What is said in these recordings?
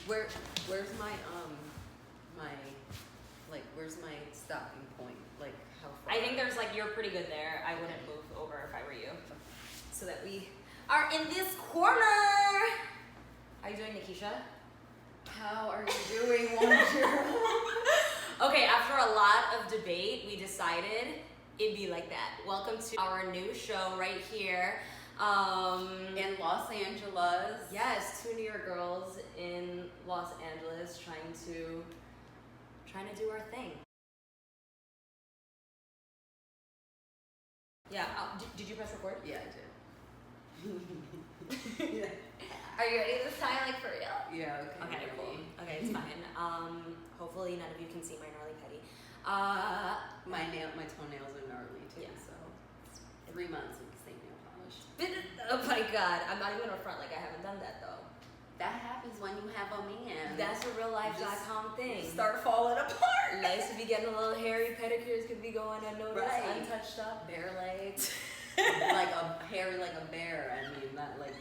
Where's my where's my stopping point? Like how far? I think there's like, you're pretty good there. I wouldn't move over if I were you. So that we are in this corner. How are you doing, Nikisha? How are you doing, Wanjira? Okay, after a lot of debate, we decided it'd be like that. Welcome to our new show right here. In Los Angeles. Yes, two New York girls in Los Angeles trying to do our thing. Yeah. Did you press record? Yeah, I did. Yeah. Are you ready this time, like for real? Yeah. Okay. Okay, cool. Okay, it's fine. Hopefully none of you can see my gnarly petty. My toenails are gnarly too. Yeah. So 3 months with the same nail polish. Oh my god, I'm not even gonna front like I haven't done that though. That happens when you have a man. That's a reallife.com thing. Start falling apart. Nice to be getting a little hairy, pedicures could be going unnoticed, Right. Untouched up, bare legs. Like a hairy like a bear. I mean, not like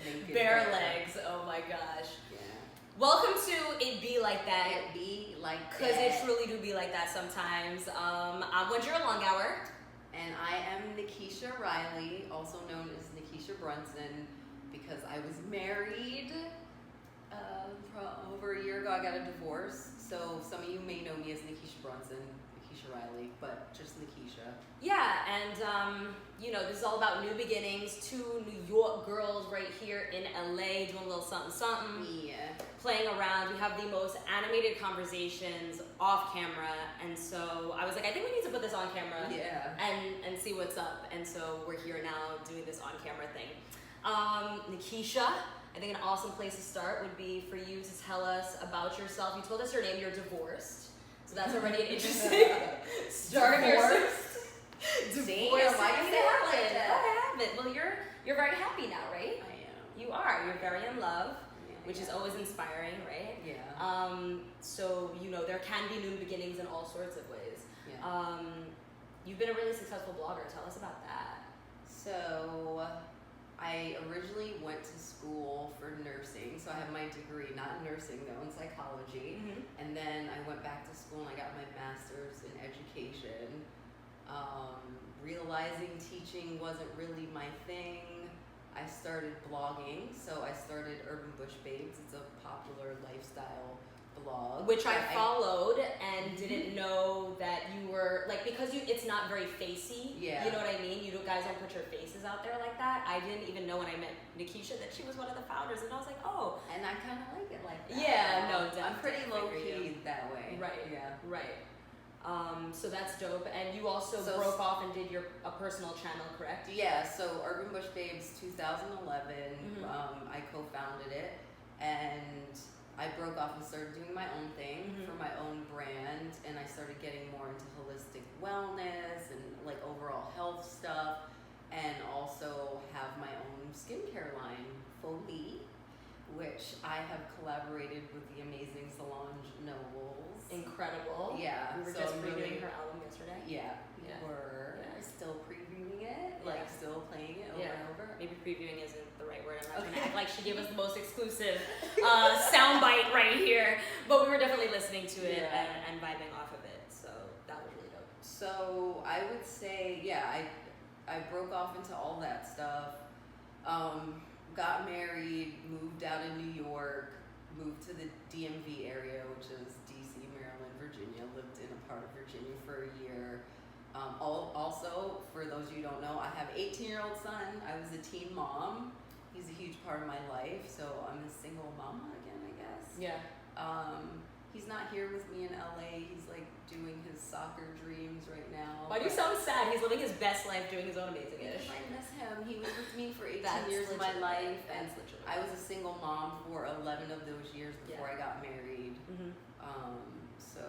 naked. Bare legs, oh my gosh. Yeah. Welcome to It Be Like That. It be like that. Because it truly do be like that sometimes. I'm Wanjira Longauer. And I am Nikisha Riley, also known as Nikisha Brunson, because I was married over a year ago. I got a divorce. So some of you may know me as Nikisha Brunson, Nikisha Riley, but just Nikisha. Yeah, and this is all about new beginnings. Two New York girls right here in LA doing a little something. Yeah. Playing around. We have the most animated conversations off camera, and so I was like, I think we need to put this on camera. Yeah. And see what's up. And so we're here now doing this on camera thing. Nikisha, I think an awesome place to start would be for you to tell us about yourself. You told us your name. You're divorced, so that's already an interesting start of your divorce. Why do you say it like that? I haven't. Well, you're very happy now, right? I am. You are. You're very in love, Yeah, which is always inspiring, right? Yeah. So there can be new beginnings in all sorts of ways. Yeah. You've been a really successful blogger. Tell us about that. So I originally went to school for nursing, so I have my degree, not in nursing though, in psychology. Mm-hmm. And then I went back to school and I got my master's in education. Realizing teaching wasn't really my thing, I started blogging. So I started Urban Bush Babes. It's a popular lifestyle blog. Which I followed and didn't know that you were, like, because it's not very facey. Yeah. You know what I mean? You guys don't put your faces out there like that. I didn't even know when I met Nikisha that she was one of the founders, and I was like, oh. And I kind of like it like that. Yeah, no, definitely. I'm pretty low-key that way. Right. Yeah. Right. So that's dope. And you also broke off and did a personal channel, correct? Yeah, so Urban Bush Babes 2011, I co-founded it, and I broke off and started doing my own thing for my own brand, and I started getting more into holistic wellness and like overall health stuff, and also have my own skincare line, Folie, which I have collaborated with the amazing Solange Knowles. Incredible. Yeah. We were so just I'm previewing really, her album yesterday. Yeah. Yeah. We're still previewing it, like still playing it over and over. Maybe previewing isn't the right word. I'm not trying to act like she gave us the most exclusive soundbite right here, but we were definitely listening to it and vibing off of it. So that was really dope. So I would say, I broke off into all that stuff. Got married, moved out of New York, moved to the DMV area, which is DC, Maryland, Virginia. Lived in a part of Virginia for a year. Also, for those of you who don't know, I have an 18-year-old son. I was a teen mom. He's a huge part of my life, so I'm a single mama again, I guess. Yeah. He's not here with me in LA. He's like doing his soccer dreams right now. Why do you sound sad? He's living his best life doing his own amazing-ish. I miss him. He was with me for 18 That's years of my life, and That's legitimate. I was a single mom for 11 of those years before I got married. Mm-hmm. So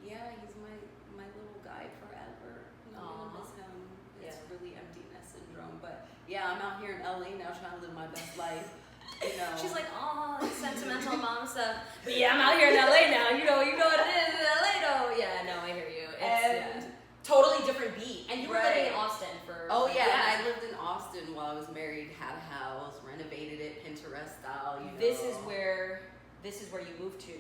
yeah, he's my little guy forever. I'm gonna miss him. It's really empty nest syndrome, but yeah, I'm out here in LA now trying to live my best life. She's like, oh, sentimental mom stuff. But yeah, I'm out here in LA now. You know what it is in LA though. Yeah, no, I hear you. It's totally different beat. And you were living in Austin for. Oh yeah, I lived in Austin while I was married. Had a house, renovated it, Pinterest style. This is where this is where you moved to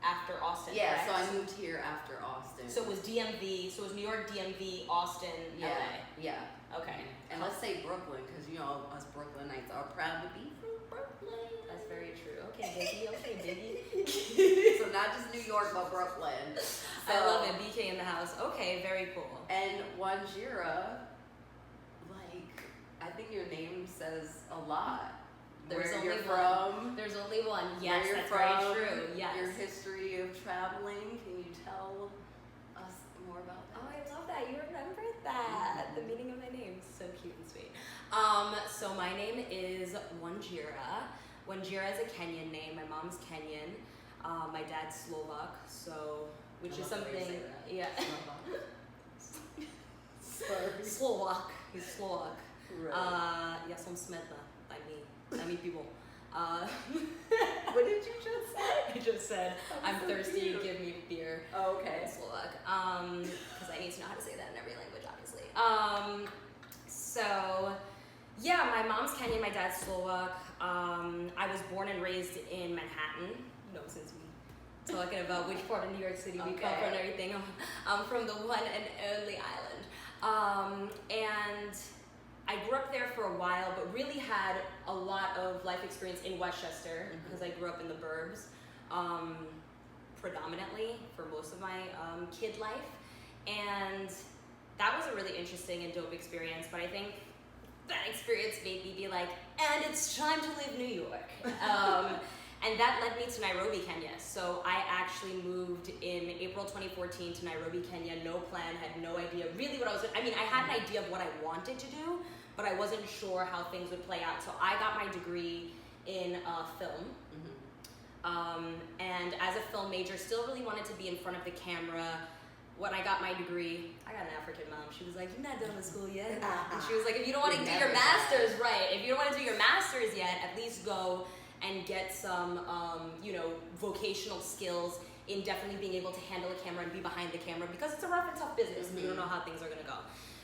after Austin, Yeah, correct? so I moved here after Austin. So it was DMV, so it was New York, DMV, Austin, yeah, LA. Yeah. Okay. And let's say Brooklyn, because you know us Brooklynites are proud to be from Brooklyn. That's very true. Okay, Biggie. Okay, Biggie. So not just New York, but Brooklyn. So, I love it. BK in the house. Okay, very cool. And Wanjira, like, I think your name says a lot. There's Where only you're one. from. There's only one. Yes, where you're that's from, very true. Yes. Your history of traveling. Can you tell us more about that? Oh, I love that. You remembered that. The meaning of my name. So cute and sweet. So my name is Wanjira. Wanjira is a Kenyan name. My mom's Kenyan. My dad's Slovak. So, which I is love the way you something. say that. Yeah. Sorry. Slovak. He's Slovak. Right. Ja som smedna. I mean people. What did you just say? I just said, I'm so thirsty, cute. give me beer. Oh, okay. In Slovak. Because I need to know how to say that in every language, obviously. So, yeah, my mom's Kenyan, my dad's Slovak. I was born and raised in Manhattan, you know, since we talking about which part of New York City we come from and everything. I'm from the one and only island. And I grew up there for a while, but really had a lot of life experience in Westchester because I grew up in the burbs, predominantly for most of my kid life. And that was a really interesting and dope experience, but I think that experience made me be like, and it's time to leave New York. And that led me to Nairobi, Kenya. So I actually moved in April 2014 to Nairobi, Kenya. No plan, had no idea really what I was doing. I mean, I had an idea of what I wanted to do, but I wasn't sure how things would play out. So I got my degree in film. And as a film major, still really wanted to be in front of the camera. When I got my degree, I got an African mom. She was like, "You're not done with school yet." And she was like, "If you don't want to do your master's, right? If you don't want to do your master's yet, at least go and get some, vocational skills in definitely being able to handle a camera and be behind the camera because it's a rough and tough business and you don't know how things are going to go."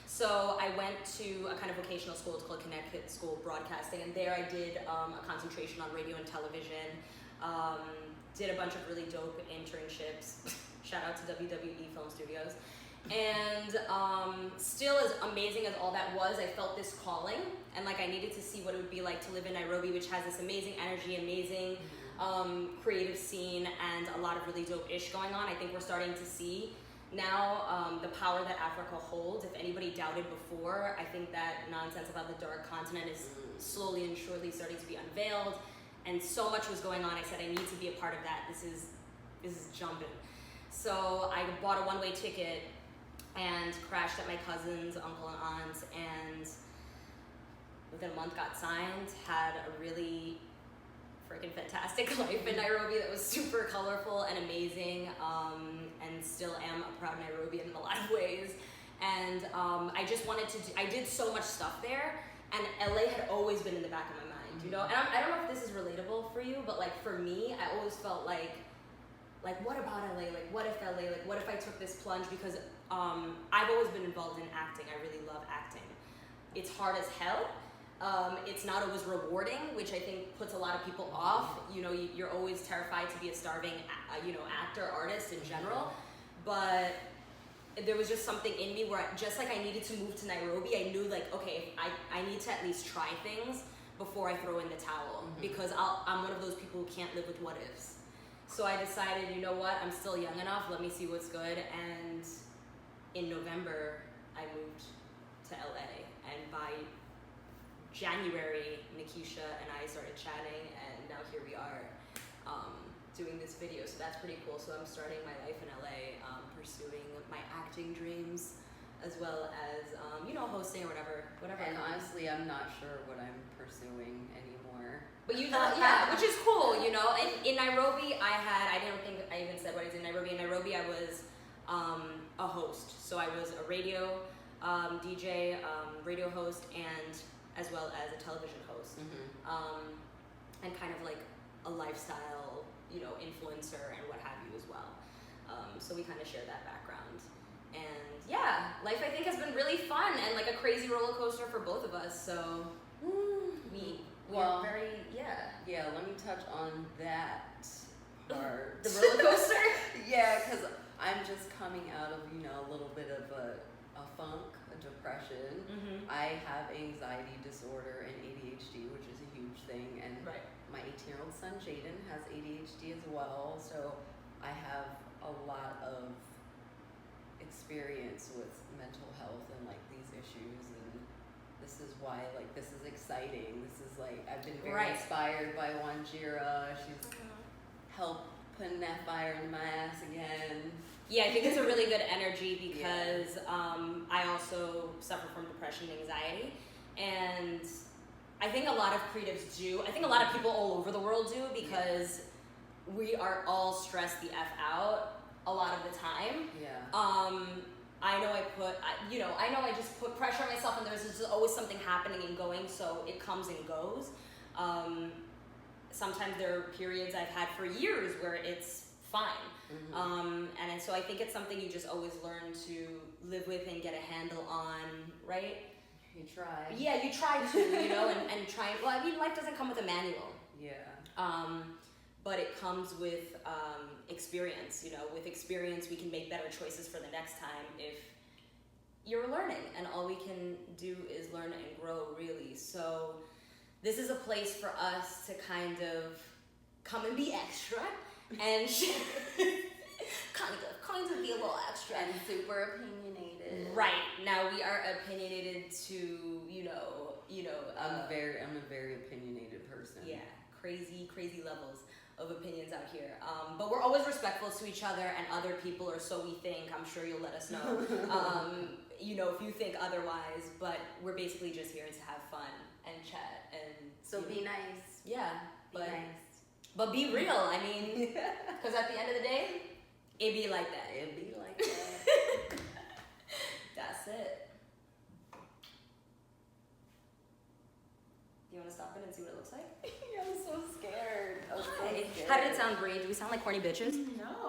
So I went to a kind of vocational school. It's called Connecticut School of Broadcasting, and there I did a concentration on radio and television. Did a bunch of really dope internships. Shout out to WWE Film Studios. And still as amazing as all that was, I felt this calling, and like I needed to see what it would be like to live in Nairobi, which has this amazing energy, amazing creative scene, and a lot of really dope ish going on. I think we're starting to see now the power that Africa holds. If anybody doubted before, I think that nonsense about the dark continent is slowly and surely starting to be unveiled, and so much was going on. I said I need to be a part of that. This is jumping. So I bought a one-way ticket and crashed at my cousin's, uncle and aunt, and within a month got signed, had a really freaking fantastic life in Nairobi that was super colorful and amazing, and still am a proud Nairobian in a lot of ways. And I just wanted to I did so much stuff there, and LA had always been in the back of my mind, you know? And I don't know if this is relatable for you, but like for me, I always felt like what about LA? Like, what if LA? Like, what if I took this plunge? Because I've always been involved in acting. I really love acting. It's hard as hell. It's not always rewarding, which I think puts a lot of people off. You know, you're always terrified to be a starving, actor, artist in general. But there was just something in me where just like I needed to move to Nairobi, I knew like, okay, I need to at least try things before I throw in the towel, because I'm one of those people who can't live with what ifs. So I decided, you know what, I'm still young enough, let me see what's good. And in November, I moved to LA. And by January, Nikisha and I started chatting, and now here we are doing this video. So that's pretty cool. So I'm starting my life in LA, pursuing my acting dreams, as well as, hosting or whatever. And honestly, I'm not sure what I'm pursuing anymore. But yeah, which is cool, you know. And in Nairobi, I don't think I even said what I was in Nairobi. In Nairobi, I was a host. So I was a radio DJ, radio host, and as well as a television host. And kind of like a lifestyle, influencer and what have you as well. So we kind of share that background. And yeah, life I think has been really fun and like a crazy roller coaster for both of us. So Well, you're very, yeah. Yeah, let me touch on that part. The roller coaster? Yeah, because I'm just coming out of, a little bit of a funk, a depression. Mm-hmm. I have anxiety disorder and ADHD, which is a huge thing. And Right. my 18-year-old son, Jaden, has ADHD as well. So I have a lot of experience with mental health and like these issues, and this is why like this is exciting. This is like I've been very inspired by Wanjira. She's helped putting that fire in my ass again. Yeah, I think it's a really good energy because I also suffer from depression and anxiety, and I think a lot of creatives do. I think a lot of people all over the world do because we are all stressed the F out a lot of the time. Yeah. I know I just put pressure on myself, and there's just always something happening and going, so it comes and goes. Sometimes there are periods I've had for years where it's fine. Mm-hmm. And so I think it's something you just always learn to live with and get a handle on, right? You try. Yeah, you try to, and try. Well, I mean, life doesn't come with a manual. Yeah. But it comes with experience. With experience, we can make better choices for the next time if you're learning, and all we can do is learn and grow, really. So this is a place for us to kind of come and be extra and kind of be a little extra And super opinionated. Right. Now we are opinionated to, I'm a very opinionated person. Yeah, crazy levels of opinions out here. But we're always respectful to each other and other people, or so we think. I'm sure you'll let us know. If you think otherwise. But we're basically just here to have fun and chat and. So be nice. Yeah, Be nice. But be real. I mean, because at the end of the day, it be like that. It be like that. That's it. Do you want to stop it and see what it looks like? I'm so scared. Why? How did it sound, Bree? Do we sound like corny bitches? No.